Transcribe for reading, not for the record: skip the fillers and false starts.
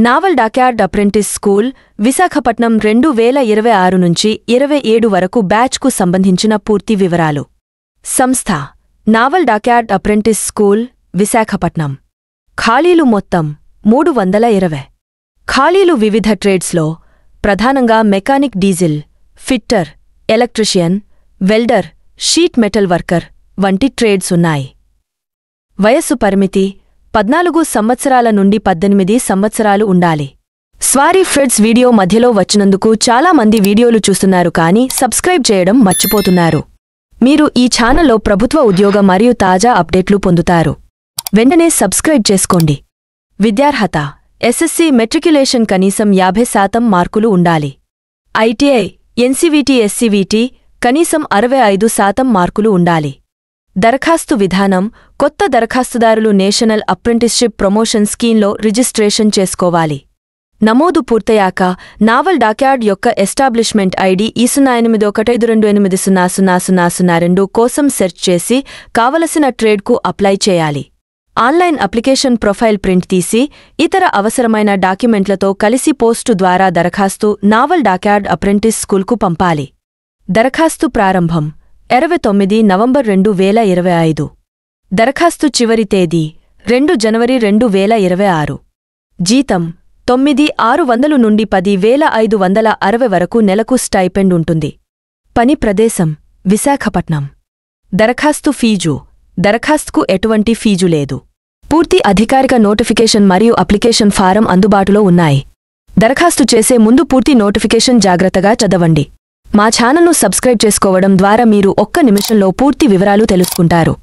Naval dockyard apprentice school Visakhapatnam 2026 నుంచి 27 వరకు బ్యాచ్కు సంబంధించిన పూర్తి వివరాలు. సంస్థ naval dockyard apprentice school Visakhapatnam. ఖాళీలు మొత్తం 320. ఖాళీలు వివిధ ట్రేడ్స్లో ప్రధానంగా mechanic, diesel, fitter, electrician, welder, sheet metal worker వంటి ట్రేడ్స్ ఉన్నాయి. వయస్సు పరిమితి 14 సంవత్సరాల నుండి 18 సంవత్సరాలు ఉండాలి. సారీ ఫ్రెండ్స్, వీడియో మధ్యలో వచ్చినందుకు చాలా మంది వీడియోలు చూస్తున్నారు కానీ సబ్స్క్రైబ్ చేయడం మర్చిపోతున్నారు. మీరు ఈ ఛానల్లో ప్రభుత్వ ఉద్యోగ మరియు తాజా అప్డేట్లు పొందుతారు. వెంటనే సబ్స్క్రైబ్ చేసుకోండి. విద్యార్హత ఎస్ఎస్సీ మెట్రిక్యులేషన్ కనీసం 50% మార్కులు ఉండాలి. ఐటీఐ, ఎన్సీవీటీ, ఎస్సీవీటీ కనీసం 65% మార్కులు ఉండాలి. దరఖాస్తు విధానం కొత్త దరఖాస్తుదారులు నేషనల్ అప్రెంటిస్షిప్ ప్రమోషన్ స్కీమ్లో రిజిస్ట్రేషన్ చేసుకోవాలి. నమోదు పూర్తయ్యాక నావల్ డాక్యార్డ్ యొక్క ఎస్టాబ్లిష్మెంట్ ఐడి E085228000002 కోసం సెర్చ్ చేసి కావలసిన ట్రేడ్కు అప్లై చేయాలి. ఆన్లైన్ అప్లికేషన్ ప్రొఫైల్ ప్రింట్ తీసి ఇతర అవసరమైన డాక్యుమెంట్లతో కలిసి పోస్టు ద్వారా దరఖాస్తు నావల్ డాక్యార్డ్ అప్రెంటిస్ స్కూల్కు పంపాలి. దరఖాస్తు ప్రారంభం 29 నవంబర్ 2025. దరఖాస్తు చివరి తేదీ 2 జనవరి 2026. జీతం 9,600 నుండి 10,560 వరకు నెలకు స్టైపెండ్ ఉంటుంది. పని ప్రదేశం విశాఖపట్నం. దరఖాస్తు ఫీజు దరఖాస్తుకు ఎటువంటి ఫీజు లేదు. పూర్తి అధికారిక నోటిఫికేషన్ మరియు అప్లికేషన్ ఫారం అందుబాటులో ఉన్నాయి. దరఖాస్తు చేసే ముందు పూర్తి నోటిఫికేషన్ జాగ్రత్తగా చదవండి. మా ఛానల్ను సబ్స్క్రైబ్ చేసుకోవడం ద్వారా మీరు ఒక్క నిమిషంలో పూర్తి వివరాలు తెలుసుకుంటారు.